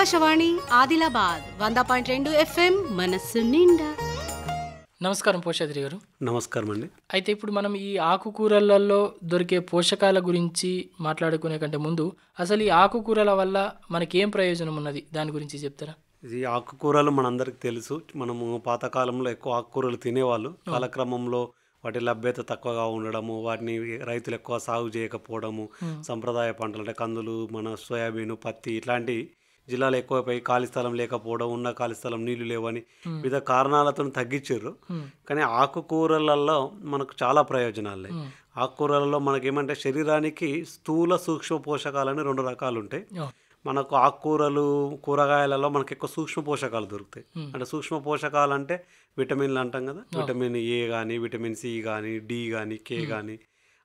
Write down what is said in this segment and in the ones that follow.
Akashvani Adilabad 100.2 FM మనస్సు నిండా. నమస్కారం పోషాద్రి గారు. నమస్కారం అండి. అయితే ఇప్పుడు మనం ఈ ఆకుకూరలలో దొరికే పోషకాల గురించి మాట్లాడుకునే కంటే ముందు అసలు ఈ ఆకుకూరల వల్ల మనకేం ప్రయోజనం ఉన్నది దాని గురించి చెప్తారా? ఇది ఆకుకూరలు మనందరికి తెలుసు. మనము పాతకాలంలో ఎక్కువ ఆకుకూరలు తినేవాళ్ళు. కాలక్రమంలో వాటి లభ్యత తక్కువగా ఉండడము, వాటిని రైతులు ఎక్కువ సాగు చేయకపోవడము, సంప్రదాయ పంటలు అంటే కందులు, మన సోయాబీన్, పత్తి ఇట్లాంటి జిల్లాలు ఎక్కువైపోయి ఖాళీ స్థలం లేకపోవడం, ఉన్న ఖాళీ స్థలం నీళ్లు లేవని వివిధ కారణాలతో తగ్గించారు. కానీ ఆకుకూరలలో మనకు చాలా ప్రయోజనాలు. ఆకుకూరలలో మనకేమంటే శరీరానికి స్థూల సూక్ష్మ పోషకాలని 2 రకాలు ఉంటాయి. మనకు ఆకుకూరలు కూరగాయలలో మనకు ఎక్కువ సూక్ష్మ పోషకాలు దొరుకుతాయి. అంటే సూక్ష్మ పోషకాలు అంటే విటమిన్లు అంటాం కదా, విటమిన్ ఏ కానీ, విటమిన్ సి కానీ, డి కానీ, కే కానీ,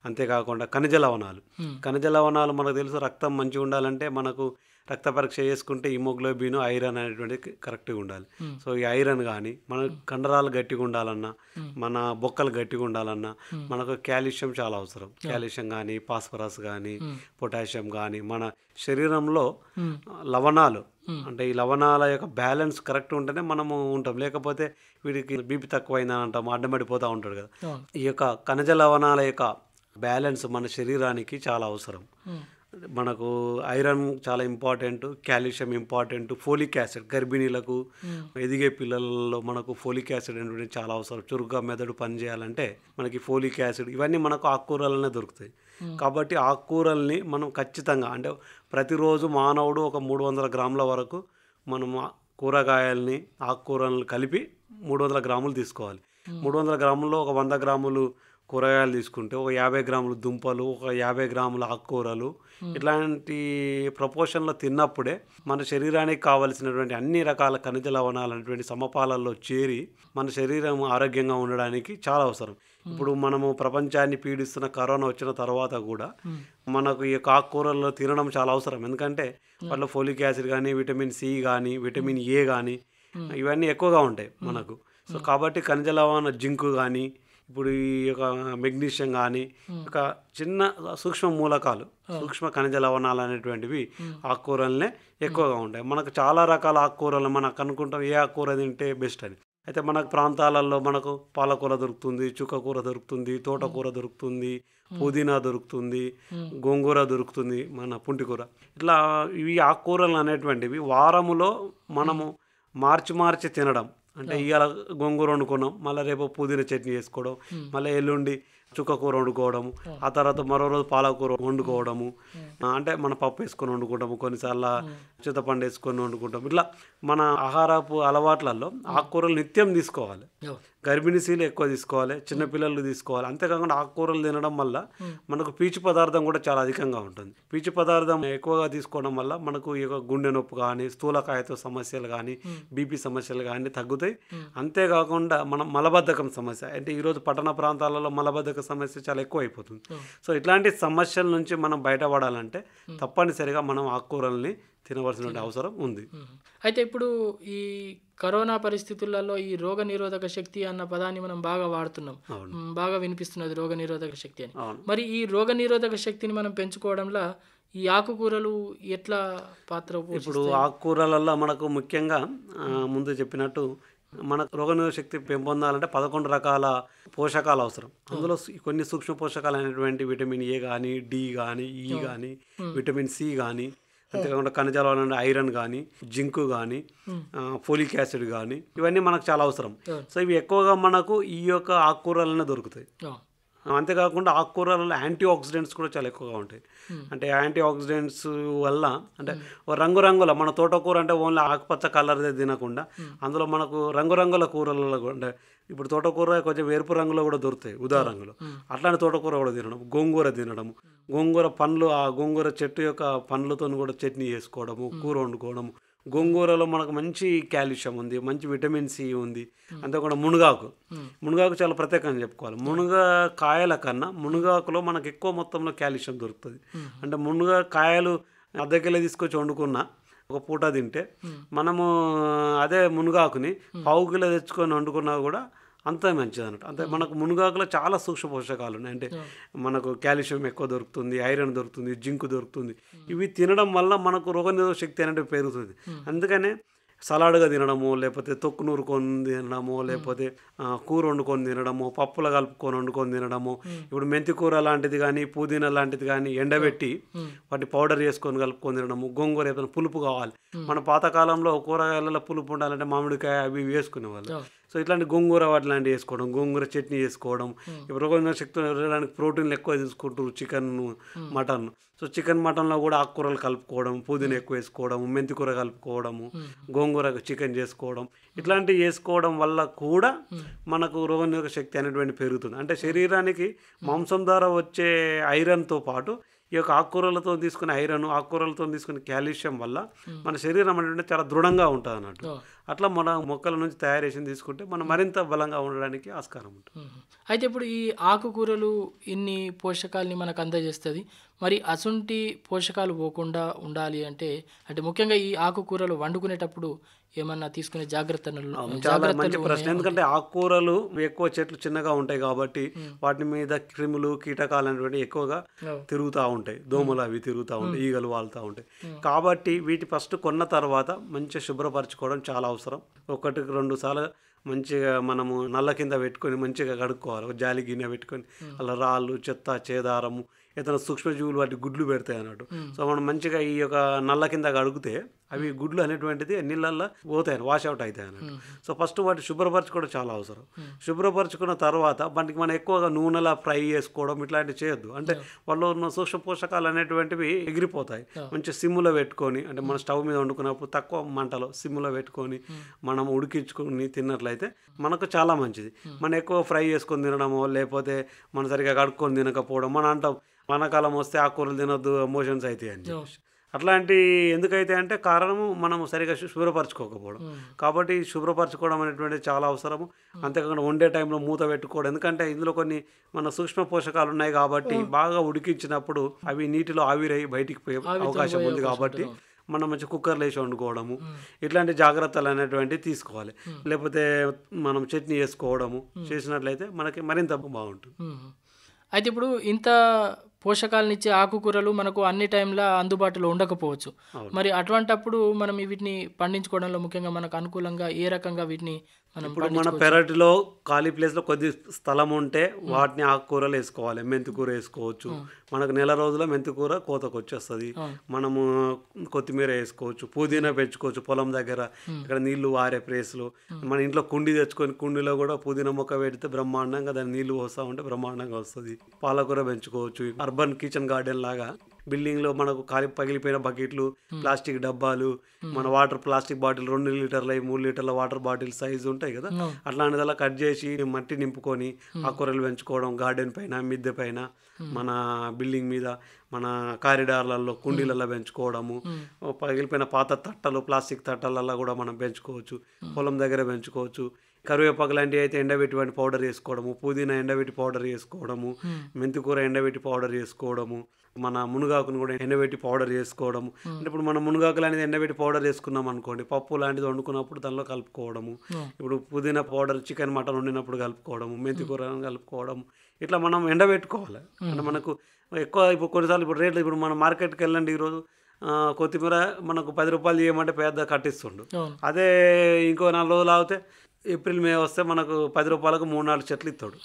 అంతేకాకుండా ఖనిజ లవణాలు. ఖనిజ లవణాలు మనకు తెలుసు, రక్తం మంచిగా ఉండాలంటే మనకు రక్త పరీక్ష చేసుకుంటే హిమోగ్లోబిన్, ఐరన్ అనేటువంటిది కరెక్ట్గా ఉండాలి. సో ఈ ఐరన్ కానీ, మన కండరాలు గట్టిగా ఉండాలన్నా, మన బొక్కలు గట్టిగా ఉండాలన్నా మనకు కాల్షియం చాలా అవసరం. కాల్షియం కానీ, ఫాస్ఫరస్ కానీ, పొటాషియం కానీ, మన శరీరంలో లవణాలు అంటే ఈ లవణాల యొక్క బ్యాలెన్స్ కరెక్ట్ ఉంటేనే మనము ఉంటాం. లేకపోతే వీడికి బీపీ తక్కువైందని అంటాం, అడ్డమడిపోతూ ఉంటాడు కదా. ఈ యొక్క ఖనిజ లవణాల యొక్క బ్యాలెన్స్ మన శరీరానికి చాలా అవసరం. మనకు ఐరన్ చాలా important, calcium important, folic acid గర్భిణీలకు, ఎదిగే పిల్లలలో మనకు ఫోలిక్ యాసిడ్ అనేది చాలా అవసరం. చురుగ్గా మెదడు పనిచేయాలంటే మనకి ఫోలిక్ యాసిడ్ ఇవన్నీ మనకు ఆకుకూరలనే దొరుకుతాయి. కాబట్టి ఆకుకూరల్ని మనం ఖచ్చితంగా అంటే ప్రతిరోజు మానవుడు ఒక 300 గ్రాముల వరకు మనం కూరగాయల్ని ఆకుకూరలను కలిపి 300 గ్రాములు తీసుకోవాలి. 300 గ్రాముల్లో ఒక 100 గ్రాములు కూరగాయలు తీసుకుంటే ఒక 50 గ్రాములు దుంపలు, ఒక 50 గ్రాముల ఆకుకూరలు ఇట్లాంటి ప్రపోర్షన్లో తిన్నప్పుడే మన శరీరానికి కావలసినటువంటి అన్ని రకాల ఖనిజ లవణాలు అనేటువంటి సమపాలల్లో చేరి మన శరీరం ఆరోగ్యంగా ఉండడానికి చాలా అవసరం. ఇప్పుడు మనము ప్రపంచాన్ని పీడిస్తున్న కరోనా వచ్చిన తర్వాత కూడా మనకు ఈ ఆకుకూరల్లో తినడం చాలా అవసరం. ఎందుకంటే వాటిలో ఫోలిక్ యాసిడ్ కానీ, విటమిన్ సి కానీ, విటమిన్ ఏ కానీ ఇవన్నీ ఎక్కువగా ఉంటాయి మనకు. సో కాబట్టి ఖనిజ లవణ జింకు కానీ, ఇప్పుడు ఈ యొక్క మెగ్నీషియం కానీ, ఒక చిన్న సూక్ష్మ మూలకాలు, సూక్ష్మ ఖనిజ లవణాలు అనేటువంటివి ఆకుకూరలనే ఎక్కువగా ఉంటాయి. మనకు చాలా రకాల ఆకుకూరలు మనకు అనుకుంటాం ఏ ఆకుకూర తింటే బెస్ట్ అని. అయితే మనకు ప్రాంతాలలో మనకు పాలకూర దొరుకుతుంది, చుక్కకూర దొరుకుతుంది, తోటకూర దొరుకుతుంది, పుదీనా దొరుకుతుంది, గోంగూర దొరుకుతుంది, మన పుంటికూర. ఇట్లా ఇవి ఆకుకూరలు అనేటువంటివి వారములో మనము మార్చి తినడం. అంటే ఇవాళ గోంగూర వండుకున్నాం, మళ్ళీ రేపు పుదీనా చట్నీ చేసుకోవడం, మళ్ళీ ఎల్లుండి చుక్కకూర వండుకోవడము, ఆ తర్వాత మరో రోజు పాలకూర వండుకోవడము, అంటే మన పప్పు వేసుకొని వండుకుంటాము, కొన్నిసార్లు చింతపండు వేసుకొని వండుకుంటాము. ఇట్లా మన ఆహారపు అలవాట్లలో ఆకుకూరలు నిత్యం తీసుకోవాలి. గర్భిణీశీలు ఎక్కువ తీసుకోవాలి, చిన్నపిల్లలు తీసుకోవాలి. అంతేకాకుండా ఆకుకూరలు తినడం వల్ల మనకు పీచు పదార్థం కూడా చాలా అధికంగా ఉంటుంది. పీచు పదార్థం ఎక్కువగా తీసుకోవడం వల్ల మనకు ఈ గుండె నొప్పి కానీ, స్థూలకాయతో సమస్యలు కానీ, బీపీ సమస్యలు కానీ తగ్గుతాయి. అంతేకాకుండా మనం మలబద్ధకం సమస్య అంటే ఈరోజు పట్టణ ప్రాంతాలలో మలబద్ధక సమస్య చాలా ఎక్కువ అయిపోతుంది. సో ఇట్లాంటి సమస్యల నుంచి మనం బయటపడాలంటే తప్పనిసరిగా మనం ఆకుకూరల్ని తినవలసిన అవసరం ఉంది. అయితే ఇప్పుడు ఈ కరోనా పరిస్థితులలో ఈ రోగ నిరోధక శక్తి అన్న పదాన్ని మనం బాగా వాడుతున్నాం, బాగా వినిపిస్తున్నది రోగ నిరోధక శక్తి అని. మరి ఈ రోగ నిరోధక శక్తిని మనం పెంచుకోవడంలో ఈ ఆకుకూరలు ఎట్లా పాత్ర పోషిస్తాయి? ఇప్పుడు ఆకుకూరలలో మనకు ముఖ్యంగా ముందు చెప్పినట్టు మనకు రోగనిరోధక శక్తి పెంపొందాలంటే 11 రకాల పోషకాలు అవసరం. అందులో కొన్ని సూక్ష్మ పోషకాలు అనేటువంటి విటమిన్ ఏ కానీ, డి కానీ, ఈ కానీ, విటమిన్ సి కానీ, అంతేకాకుండా ఖనిజాలు ఐరన్ కానీ, జింకు కానీ, ఫోలిక్ యాసిడ్ కానీ ఇవన్నీ మనకు చాలా అవసరం. సో ఇవి ఎక్కువగా మనకు ఈ యొక్క ఆకుకూరలనే దొరుకుతాయి. అంతేకాకుండా ఆకుకూరలలో యాంటీ ఆక్సిడెంట్స్ కూడా చాలా ఎక్కువగా ఉంటాయి. అంటే యాంటీ ఆక్సిడెంట్స్ వల్ల అంటే రంగురంగుల మన తోటకూర అంటే ఓన్లీ ఆకుపచ్చ కలర్దే తినకుండా అందులో మనకు రంగురంగుల కూరలలో అంటే ఇప్పుడు తోటకూర కొంచెం ఎరుపు రంగులో కూడా దొరుకుతాయి, ఉదా రంగులో. అట్లాంటి తోటకూర కూడా తినడం, గోంగూర తినడం, గోంగూర పండ్లు ఆ గోంగూర చెట్టు యొక్క పండ్లతో కూడా చట్నీ చేసుకోవడము, కూర వండుకోవడము. గోంగూరలో మనకు మంచి కాల్షియం ఉంది, మంచి విటమిన్ సి ఉంది. అంతేకాకుండా మునగాకు చాలా ప్రత్యేకంగా చెప్పుకోవాలి. మునగ కాయల కన్నా మునగాకులో మనకు ఎక్కువ మొత్తంలో కాల్షియం దొరుకుతుంది. అంటే మునగ కాయలు అర్ధ కిలో తీసుకొచ్చి వండుకున్నా ఒక పూట తింటే మనము అదే మునగాకుని 1/2 కిలో తెచ్చుకొని వండుకున్నా కూడా అంత మంచిది అన్నట్టు. అంటే మనకు మునగాకులో చాలా సూక్ష్మ పోషకాలు ఉన్నాయి. అంటే మనకు కాల్షియం ఎక్కువ దొరుకుతుంది, ఐరన్ దొరుకుతుంది, జింక్ దొరుకుతుంది. ఇవి తినడం వల్ల మనకు రోగనిరోధక శక్తి అనేది పెరుగుతుంది. అందుకనే సలాడ్గా తినడము, లేకపోతే తొక్కు నూరుకొని తినడము, లేకపోతే కూర వండుకొని తినడము, పప్పులు కలుపుకొని వండుకొని తినడము. ఇప్పుడు మెంతి కూర లాంటిది కానీ, పుదీనా లాంటిది కానీ ఎండబెట్టి వాటి పౌడర్ చేసుకొని కలుపుకొని తినడము. గోంగూర ఏదైనా పులుపు కావాలి, మన పాతకాలంలో కూరగాయలలో పులుపు ఉండాలంటే మామిడికాయ అవి వేసుకునేవాళ్ళు. సో ఇట్లాంటి గోంగూర వాటిలాంటివి వేసుకోవడం, గోంగూర చట్నీ చేసుకోవడం. ఇప్పుడు రోగనిరోధక శక్తి పెరగడానికి ప్రోటీన్లు ఎక్కువ తీసుకుంటారు, చికెన్, మటన్. సో చికెన్, మటన్లో కూడా ఆకుకూరలు కలుపుకోవడం, పుదీనా ఎక్కువ వేసుకోవడం, మెంతి కూర కలుపుకోవడము, గోంగూర చికెన్ చేసుకోవడం, ఇట్లాంటివి చేసుకోవడం వల్ల కూడా మనకు రోగనిరోధక శక్తి అనేటువంటి పెరుగుతుంది. అంటే శరీరానికి మాంసం ద్వారా వచ్చే ఐరన్తో పాటు ఈ యొక్క ఆకుకూరలతో తీసుకునే ఐరన్, ఆకుకూరలతో తీసుకునే కాల్షియం వల్ల మన శరీరం అనేది చాలా దృఢంగా ఉంటుంది అన్నట్టు. అట్లా మన మొక్కల నుంచి తయారు చేసి తీసుకుంటే మనం మరింత బలంగా ఉండడానికి ఆస్కారం ఉంటుంది. అయితే ఇప్పుడు ఈ ఆకుకూరలు ఇన్ని పోషకాలని మనకు అందజేస్తుంది. మరి అసుంటి పోషకాలు పోకుండా ఉండాలి అంటే ముఖ్యంగా ఈ ఆకుకూరలు వండుకునేటప్పుడు ఏమన్నా తీసుకునే చాలా మంచి ప్రశ్న. ఎందుకంటే ఆకుకూరలు ఎక్కువ చెట్లు చిన్నగా ఉంటాయి కాబట్టి వాటి మీద క్రిములు, కీటకాలు అనేటువంటి ఎక్కువగా తిరుగుతూ ఉంటాయి. దోమలు అవి తిరుగుతూ ఉంటాయి, ఈగలు వాళ్తూ ఉంటాయి. కాబట్టి వీటి ఫస్ట్ కొన్న తర్వాత మంచిగా శుభ్రపరచుకోవడం చాలా అవసరం. 1-2 సార్లు మంచిగా మనము నల్ల కింద పెట్టుకొని మంచిగా కడుక్కోవాలి. ఒక జాలి గిన్నె పెట్టుకొని అలా రాళ్ళు, చెత్త, చేదారము, ఏదైనా సూక్ష్మజీవులు వాటి గుడ్లు పెడతాయి అన్నట్టు. సో మనం మంచిగా ఈ యొక్క నల్ల కింద కడిగితే అవి గుడ్లు అనేటువంటిది నీళ్ళల్లో పోతాయి, వాష్ అవుట్ అవుతాయి అన్నట్టు. సో ఫస్ట్ వాటి శుభ్రపరచుకోవడం చాలా అవసరం. శుభ్రపరచుకున్న తర్వాత వాటికి మనం ఎక్కువగా నూనెలా ఫ్రై చేసుకోవడం ఇట్లాంటివి చేయొద్దు. అంటే వాళ్ళు ఉన్న సూక్ష్మ పోషకాలు అనేటువంటివి ఎగిరిపోతాయి. మంచి సిమ్లో పెట్టుకొని, అంటే మన స్టవ్ మీద వండుకున్నప్పుడు తక్కువ మంటలో సిమ్లో పెట్టుకొని మనం ఉడికించుకొని తిన్నట్లయితే మనకు చాలా మంచిది. మనం ఎక్కువ ఫ్రై చేసుకొని తినడమో, లేకపోతే మనం సరిగా కడుక్కొని తినకపోవడం, మనం అంటాం వానాకాలం వస్తే ఆకుకూరలు తినొద్దు, ఎమోషన్స్ అవుతాయి అని చెప్పి. అట్లాంటి ఎందుకైతే అంటే కారణము మనం సరిగా శుభ్రపరచుకోకపోవడం. కాబట్టి శుభ్రపరచుకోవడం అనేటువంటిది చాలా అవసరము. అంతేకాకుండా వండే టైంలో మూత పెట్టుకోవడం. ఎందుకంటే ఇందులో కొన్ని మన సూక్ష్మ పోషకాలు ఉన్నాయి కాబట్టి బాగా ఉడికించినప్పుడు అవి నీటిలో ఆవిరై బయటికి పోయే అవకాశం ఉంది. కాబట్టి మనం మంచి కుక్కర్లో వేసి వండుకోవడము, ఇట్లాంటి జాగ్రత్తలు అనేటువంటివి తీసుకోవాలి. లేకపోతే మనం చట్నీ వేసుకోవడము చేసినట్లయితే మనకి మరింత బాగుంటుంది. అయితే ఇప్పుడు ఇంత పోషకాలనిచ్చే ఆకుకూరలు మనకు అన్ని టైంలో అందుబాటులో ఉండకపోవచ్చు. మరి అటువంటప్పుడు మనం వీటిని పండించుకోవడంలో ముఖ్యంగా మనకు అనుకూలంగా ఏ రకంగా వీటిని ఇప్పుడు మన పెరటిలో ఖాళీ ప్లేస్లో కొద్ది స్థలం ఉంటే వాటిని ఆకుకూరలు వేసుకోవాలి. మెంతికూర వేసుకోవచ్చు. మనకు నెల రోజుల మెంతికూర కోతకు వచ్చేస్తుంది. మనము కొత్తిమీర వేసుకోవచ్చు, పుదీనా పెంచుకోవచ్చు పొలం దగ్గర, ఇక్కడ నీళ్లు వారే ప్లేస్లో. మన ఇంట్లో కుండి తెచ్చుకొని కుండీలో కూడా పుదీనా మొక్క పెడితే బ్రహ్మాండంగా దాన్ని నీళ్లు పోస్తూ ఉంటే బ్రహ్మాండంగా వస్తుంది. పాలకూర పెంచుకోవచ్చు. అర్బన్ కిచెన్ గార్డెన్ లాగా బిల్డింగ్లో మనకు పగిలిపోయిన బకెట్లు, ప్లాస్టిక్ డబ్బాలు, మన వాటర్ ప్లాస్టిక్ బాటిల్ 2 లీటర్ల 3 లీటర్ల వాటర్ బాటిల్ సైజు ఉంటాయి కదా, అట్లాంటిదల్లా కట్ చేసి మట్టి నింపుకొని ఆకుకూరలు పెంచుకోవడం. గార్డెన్ పైన, మిద్దె పైన, మన బిల్డింగ్ మీద, మన కారిడార్లలో కుండీలలో పెంచుకోవడము. పగిలిపోయిన పాత తట్టలు, ప్లాస్టిక్ తట్టలలో కూడా మనం పెంచుకోవచ్చు. పొలం దగ్గర పెంచుకోవచ్చు. కరివేపాకు లాంటివి అయితే ఎండబెట్టి వాటి పౌడర్ చేసుకోవడము, పుదీనా ఎండబెట్టి పౌడర్ చేసుకోవడము, మెంతికూర ఎండబెట్టి పౌడర్ చేసుకోవడము, మన మునగాకును కూడా ఎండబెట్టి పౌడర్ చేసుకోవడము. అంటే ఇప్పుడు మనం మునగాకు లాంటిది ఎండబెట్టి పౌడర్ చేసుకున్నాం అనుకోండి, పప్పు లాంటిది వండుకున్నప్పుడు దానిలో కలుపుకోవడము. ఇప్పుడు పుదీనా పౌడర్ చికెన్, మటన్ వండినప్పుడు కలుపుకోవడము, మెంతికూర కలుపుకోవడము. ఇట్లా మనం ఎండబెట్టుకోవాలి. అంటే మనకు ఎక్కువ ఇప్పుడు కొన్నిసార్లు ఇప్పుడు రేట్లు, ఇప్పుడు మనం మార్కెట్కి వెళ్ళండి ఈరోజు కొత్తిమీర మనకు 10 రూపాయలు చేయమంటే పెద్ద కట్టిస్తుండు. అదే ఇంకో 4 రోజులు ఆగితే ఏప్రిల్, మే వస్తే మనకు 10 రూపాయలకు 3-4 చెట్లు ఇస్తాడు.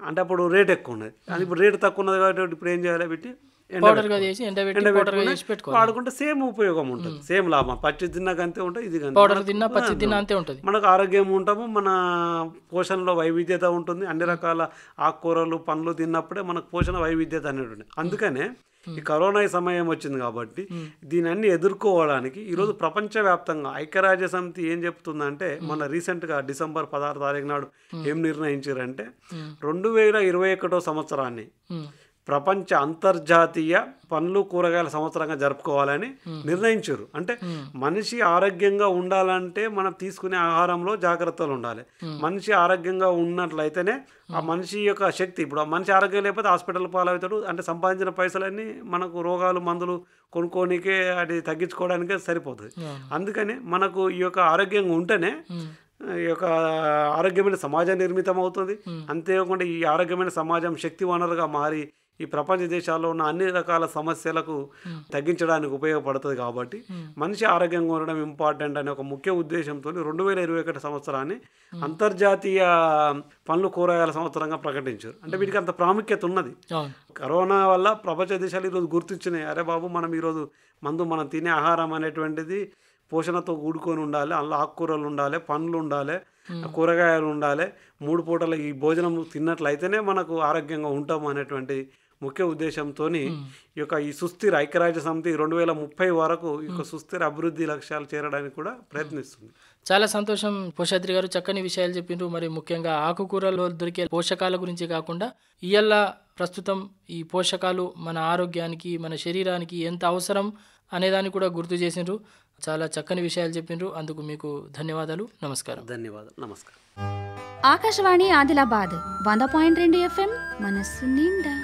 అంటే అప్పుడు రేట్ ఎక్కువ ఉన్నది. అది ఇప్పుడు రేటు తక్కువ ఉన్నది కాబట్టి ఇప్పుడు ఏం చేయాలి, పెట్టి వాడుకుంటే సేమ్ ఉపయోగం ఉంటుంది, సేమ్ లాభం. పచ్చి తిన్నాక అంతే ఉంటుంది, ఇది అంతే. మనకు ఆరోగ్యం ఉంటాము, మన పోషణలో వైవిధ్యత ఉంటుంది. అన్ని రకాల ఆకుకూరలు, పండ్లు తిన్నప్పుడే మనకు పోషణ వైవిధ్యత అనేది ఉంటుంది. అందుకనే ఈ కరోనా సమయం వచ్చింది కాబట్టి దీని అన్ని ఎదుర్కోవడానికి ఈరోజు ప్రపంచవ్యాప్తంగా ఐక్యరాజ్య సమితి ఏం చెప్తుందంటే, మన రీసెంట్గా డిసెంబర్ 16 తారీఖు నాడు ఏం నిర్ణయించారంటే 2021 సంవత్సరాన్ని ప్రపంచ అంతర్జాతీయ పండ్లు కూరగాయల సంవత్సరంగా జరుపుకోవాలని నిర్ణయించారు. అంటే మనిషి ఆరోగ్యంగా ఉండాలంటే మనం తీసుకునే ఆహారంలో జాగ్రత్తలు ఉండాలి. మనిషి ఆరోగ్యంగా ఉన్నట్లయితేనే ఆ మనిషి యొక్క శక్తి, ఇప్పుడు ఆ మనిషి ఆరోగ్యం లేకపోతే హాస్పిటల్ పాలవుతాడు. అంటే సంపాదించిన పైసలన్నీ మనకు రోగాలు, మందులు కొనుక్కోనికే, అది తగ్గించుకోవడానికే సరిపోతుంది. అందుకని మనకు ఈ యొక్క ఆరోగ్యంగా ఉంటేనే ఈ యొక్క ఆరోగ్యమైన సమాజం నిర్మితం అవుతుంది. అంతేకాకుండా ఈ ఆరోగ్యమైన సమాజం శక్తి వనరుగా మారి ఈ ప్రపంచ దేశాల్లో ఉన్న అన్ని రకాల సమస్యలకు తగ్గించడానికి ఉపయోగపడుతుంది. కాబట్టి మనిషి ఆరోగ్యంగా ఉండడం ఇంపార్టెంట్ అనే ఒక ముఖ్య ఉద్దేశంతో 2021 సంవత్సరాన్ని అంతర్జాతీయ పండ్లు కూరగాయల సంవత్సరంగా ప్రకటించారు. అంటే వీటికి అంత ప్రాముఖ్యత ఉన్నది. కరోనా వల్ల ప్రపంచ దేశాలు ఈరోజు గుర్తించినాయి, అరే బాబు మనం ఈరోజు మనం తినే ఆహారం అనేటువంటిది పోషణతో కూడుకొని ఉండాలి, అందులో ఆకుకూరలు ఉండాలి, పండ్లు ఉండాలి, కూరగాయలు ఉండాలి, 3 పూటల ఈ భోజనం తిన్నట్లయితేనే మనకు ఆరోగ్యంగా ఉంటాము అనేటువంటి ముఖ్య ఉద్దేశంతో ఈ యొక్క ఈ సుస్థిర ఐక్యరాజ్య సమితి 2030 వరకు ఈ యొక్క సుస్థిర అభివృద్ధి లక్ష్యాలు చేరడానికి కూడా ప్రయత్నిస్తుంది. చాలా సంతోషం పోషాద్రి గారు, చక్కని విషయాలు చెప్పిండ్రు. మరి ముఖ్యంగా ఆకుకూరలో దొరికే పోషకాల గురించి కాకుండా ఇయ్యాల ప్రస్తుతం ఈ పోషకాలు మన ఆరోగ్యానికి మన శరీరానికి ఎంత అవసరం అనేదాన్ని కూడా గుర్తు చేసిండ్రు. చాలా చక్కని విషయాలు చెప్పిండ్రు. అందుకు మీకు ధన్యవాదాలు. నమస్కారం. ధన్యవాదాలు. నమస్కారం. ఆకాశవాణి ఆదిలాబాద్ 100.2 FM మనస్సు నిండా.